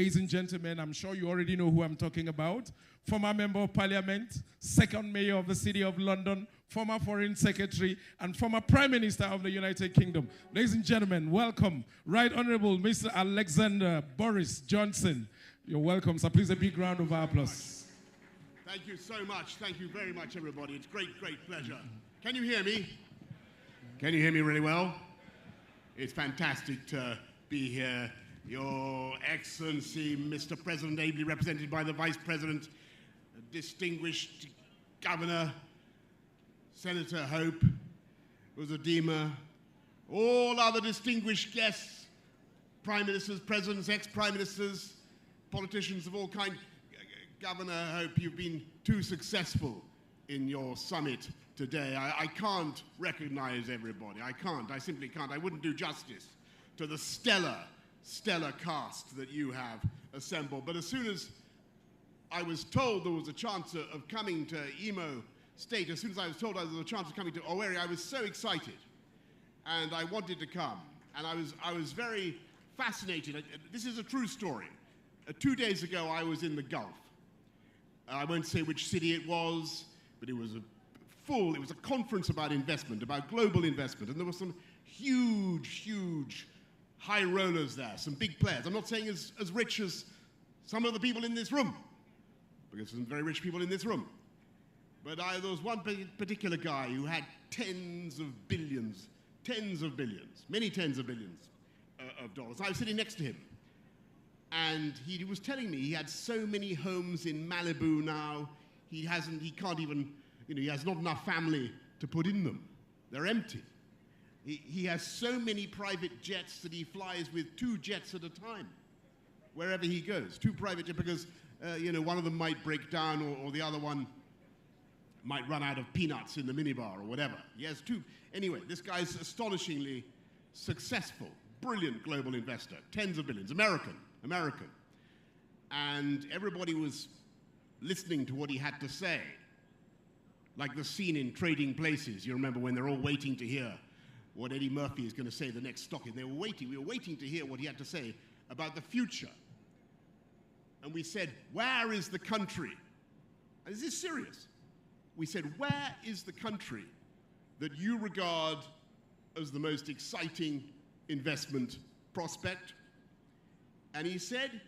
Ladies and gentlemen, I'm sure you already know who I'm talking about. Former Member of Parliament, second Mayor of the City of London, former Foreign Secretary, and former Prime Minister of the United Kingdom. Ladies and gentlemen, welcome, Right Honorable Mr. Alexander Boris Johnson. You're welcome, sir. Please a big round of applause. Thank you so much. Thank you very much, everybody. It's great pleasure. Can you hear me? Can you hear me really well? It's fantastic to be here. Your Excellency, Mr. President, ably represented by the Vice President, distinguished Governor, Senator Hope, Uzodinma, all other distinguished guests, Prime Ministers, Presidents, ex-Prime Ministers, politicians of all kinds. Governor Hope, you've been too successful in your summit today. I can't recognize everybody. I simply can't. I wouldn't do justice to the stellar cast that you have assembled. But as soon as I was told there was a chance of coming to Imo State, as soon as I was told there was a chance of coming to Owerri, I was so excited. And I wanted to come. And I was very fascinated. This is a true story. 2 days ago, I was in the Gulf. I won't say which city it was, but it was a conference about investment, about global investment. And there were some huge high rollers there, some big players. I'm not saying as rich as some of the people in this room, because there's some very rich people in this room. But there was one particular guy who had tens of billions, many tens of billions of dollars. I was sitting next to him, and he was telling me he had so many homes in Malibu now, he can't even, he has not enough family to put in them. They're empty. He has so many private jets that he flies with 2 jets at a time, wherever he goes. 2 private jets, because one of them might break down, or the other one might run out of peanuts in the minibar or whatever. He has 2. Anyway, this guy's astonishingly successful, brilliant global investor, tens of billions, American. And everybody was listening to what he had to say, like the scene in Trading Places. You remember when they're all waiting to hear what Eddie Murphy is going to say the next stock in. We were waiting to hear what he had to say about the future. And we said, where is the country? And is this serious? We said, where is the country that you regard as the most exciting investment prospect? And he said,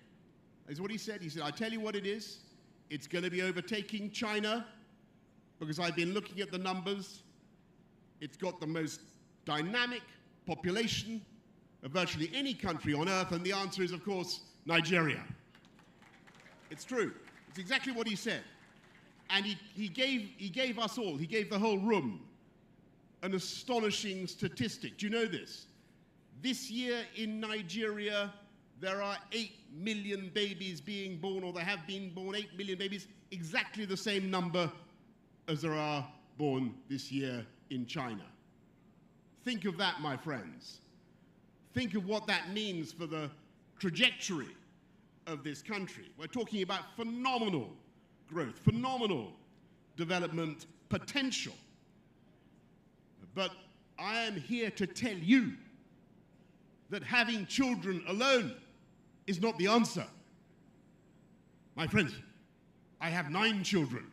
is what he said. He said, I tell you what it is. It's going to be overtaking China, because I've been looking at the numbers. It's got the most dynamic population of virtually any country on earth, and the answer is, of course, Nigeria. It's true. It's exactly what he said. And he gave us all, he gave the whole room an astonishing statistic. Do you know this? This year in Nigeria, there are 8 million babies being born, or there have been born 8 million babies, exactly the same number as there are born this year in China. Think of that, my friends. Think of what that means for the trajectory of this country. We're talking about phenomenal growth, phenomenal development potential. But I am here to tell you that having children alone is not the answer. My friends, I have 9 children,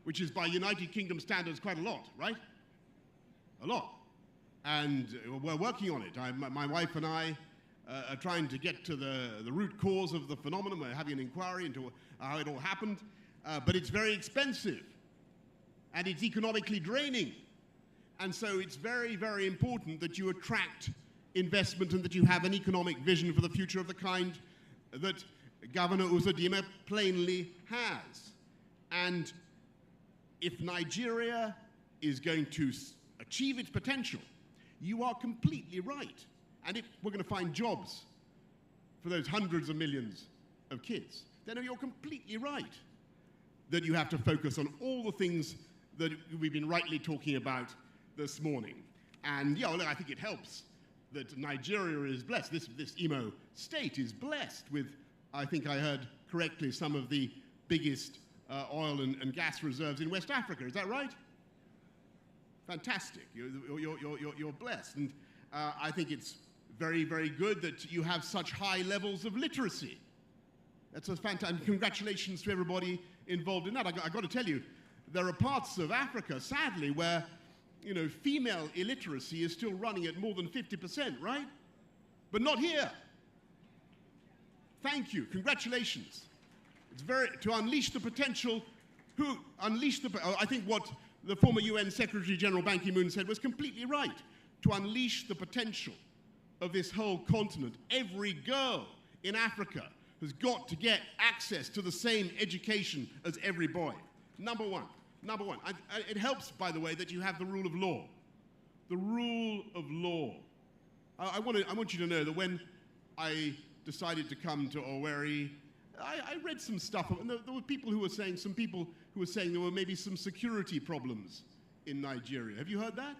which is by United Kingdom standards quite a lot, right? A lot. And we're working on it. My wife and I are trying to get to the root cause of the phenomenon. We're having an inquiry into how it all happened. But it's very expensive, and it's economically draining. And so it's very, very important that you attract investment and that you have an economic vision for the future of the kind that Governor Uzodinma plainly has. And if Nigeria is going to achieve its potential, you are completely right. And if we're going to find jobs for those hundreds of millions of kids, then you're completely right that you have to focus on all the things that we've been rightly talking about this morning. And yeah, well, I think it helps that Nigeria is blessed. This Imo State is blessed with, I think I heard correctly, some of the biggest oil and gas reserves in West Africa. Is that right? Fantastic. You're blessed. And I think it's very, very good that you have such high levels of literacy That's a fantastic. Congratulations to everybody involved in that. I got to tell you, there are parts of Africa, sadly, where female illiteracy is still running at more than 50%, right? But not here. Thank you. Congratulations. It's to unleash the potential. I think what the former UN Secretary General Ban Ki-moon said was completely right. To unleash the potential of this whole continent, every girl in Africa has got to get access to the same education as every boy. Number one. It helps, by the way, that you have the rule of law. The rule of law. I want you to know that when I decided to come to Owerri, I read some stuff, and there were people who were saying, there were maybe some security problems in Nigeria. Have you heard that?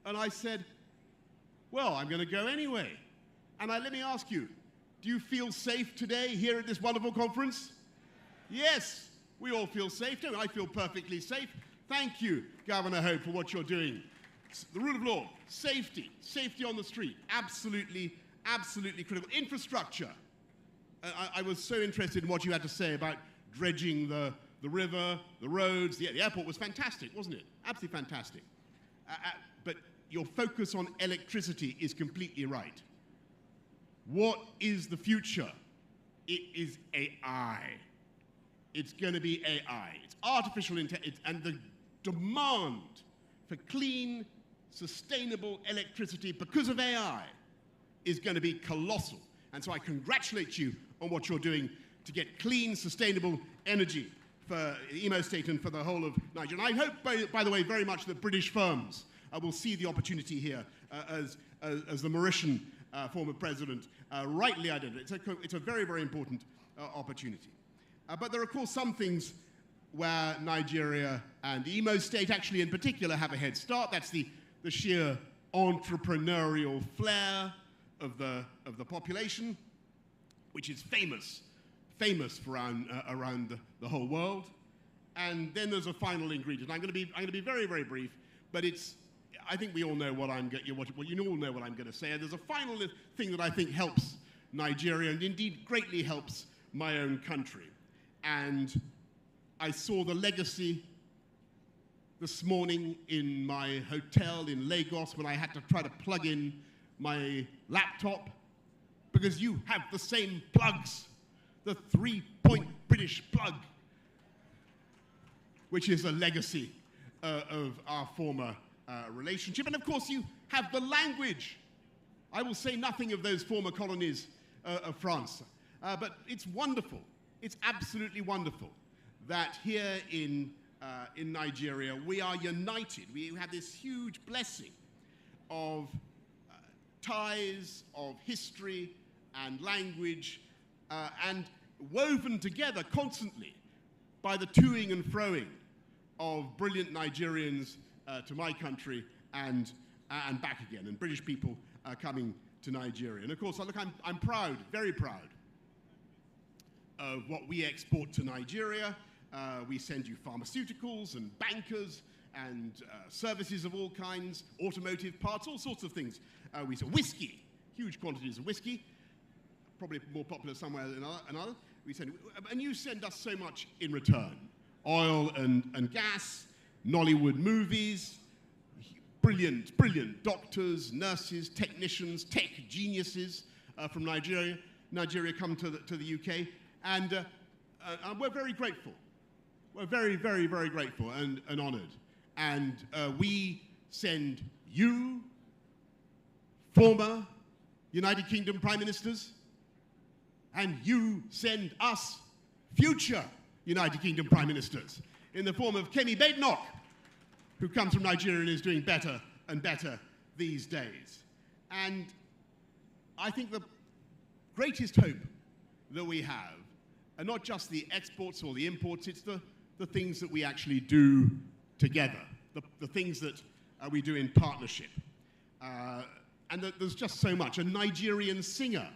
And I said, well, I'm going to go anyway. And let me ask you, do you feel safe today here at this wonderful conference? Yes, we all feel safe. Don't we? I feel perfectly safe. Thank you, Governor Hope, for what you're doing. The rule of law, safety on the street, absolutely critical. Infrastructure. I was so interested in what you had to say about dredging the river, the roads. The airport was fantastic, wasn't it? Absolutely fantastic. But your focus on electricity is completely right. What is the future? It is AI. It's going to be AI. It's artificial intelligence, and the demand for clean, sustainable electricity because of AI is going to be colossal. And so I congratulate you on what you're doing to get clean, sustainable energy for Imo State and for the whole of Nigeria. And I hope, by the way, very much that British firms will see the opportunity here as the Mauritian former president rightly identified. It's a very, very important opportunity. But there are, of course, some things where Nigeria and Imo State actually in particular have a head start. That's the sheer entrepreneurial flair of the population, which is famous around the whole world. And then there's a final ingredient. I'm going to be very, very brief, but I think we all know you all know what I'm going to say. And there's a final thing that I think helps Nigeria and indeed greatly helps my own country. And I saw the legacy this morning in my hotel in Lagos when I had to try to plug in my laptop, because you have the same plugs, the 3-point British plug, which is a legacy of our former relationship. And of course you have the language. I will say nothing of those former colonies of France, but it's wonderful. It's absolutely wonderful that here in Nigeria we are united. We have this huge blessing of ties, of history and language, and woven together constantly by the toing and froing of brilliant Nigerians to my country and back again, and British people coming to Nigeria. And of course, look, I'm proud, very proud of what we export to Nigeria. We send you pharmaceuticals and bankers and services of all kinds, automotive parts, all sorts of things. We sell whiskey, huge quantities of whiskey, probably more popular somewhere than another. And you send us so much in return. Oil and gas, Nollywood movies, brilliant doctors, nurses, technicians, tech geniuses from Nigeria come to the UK, and we're very grateful. We're very, very, very grateful and honored. And we send you, former United Kingdom Prime Ministers, and you send us, future United Kingdom Prime Ministers, in the form of Kemi Badenoch, who comes from Nigeria and is doing better and better these days. And I think the greatest hope that we have are not just the exports or the imports, it's the things that we actually do together, the things that we do in partnership. And there's just so much. A Nigerian singer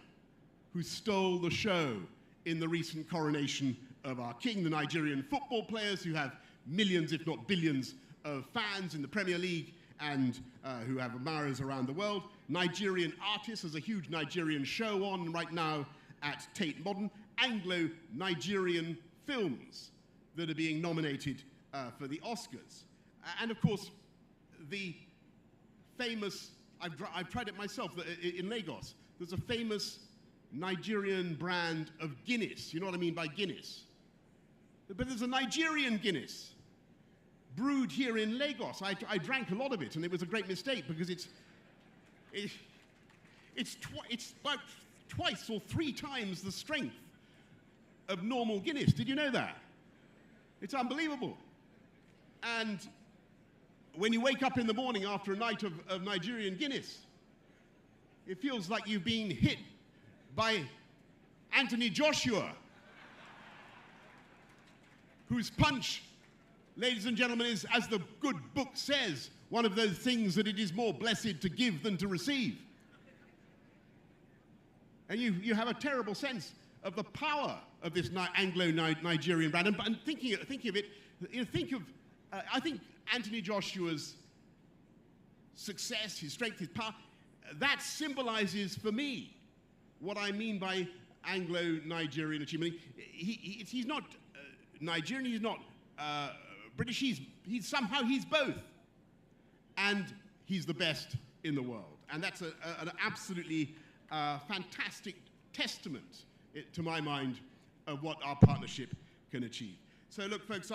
who stole the show in the recent coronation of our king, the Nigerian football players who have millions, if not billions, of fans in the Premier League and who have admirers around the world. Nigerian artists, there's a huge Nigerian show on right now, at Tate Modern, Anglo-Nigerian films that are being nominated for the Oscars. And of course, the famous, I've tried it myself, in Lagos, there's a famous Nigerian brand of Guinness. You know what I mean by Guinness? But there's a Nigerian Guinness brewed here in Lagos. I drank a lot of it, and it was a great mistake because it's about twice or 3 times the strength of normal Guinness. Did you know that? It's unbelievable. And when you wake up in the morning after a night of Nigerian Guinness, it feels like you've been hit by Anthony Joshua, whose punch, ladies and gentlemen, is, as the good book says, one of those things that it is more blessed to give than to receive. And you have a terrible sense of the power of this Anglo-Nigerian brand. And thinking of it, I think Anthony Joshua's success, his strength, his power, that symbolizes for me what I mean by Anglo-Nigerian achievement. He's not Nigerian, he's not British, he's both. And he's the best in the world. And that's an absolutely fantastic testament, to my mind, of what our partnership can achieve. So look, folks,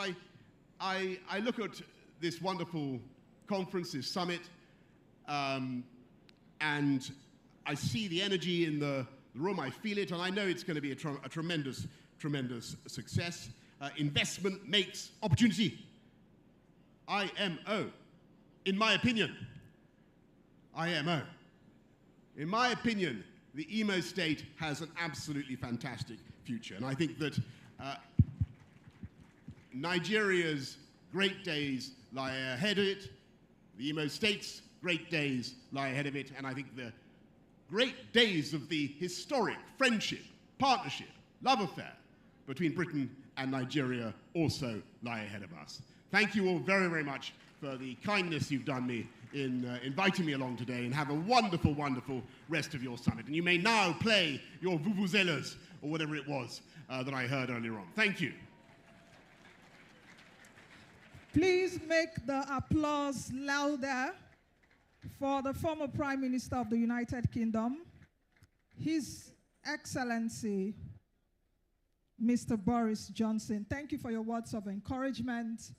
I look at this wonderful conference, this summit, and I see the energy in the room, I feel it, and I know it's going to be a tremendous, tremendous success. Investment makes opportunity. IMO. In my opinion, IMO. In my opinion, the Imo State has an absolutely fantastic future. And I think that Nigeria's great days lie ahead of it. The Imo State's great days lie ahead of it. And I think the great days of the historic friendship, partnership, love affair between Britain and Nigeria also lie ahead of us. Thank you all very, very much for the kindness you've done me in inviting me along today, and have a wonderful, wonderful rest of your summit. And you may now play your vuvuzelas, or whatever it was that I heard earlier on. Thank you. Please make the applause louder for the former Prime Minister of the United Kingdom, His Excellency, Mr. Boris Johnson. Thank you for your words of encouragement.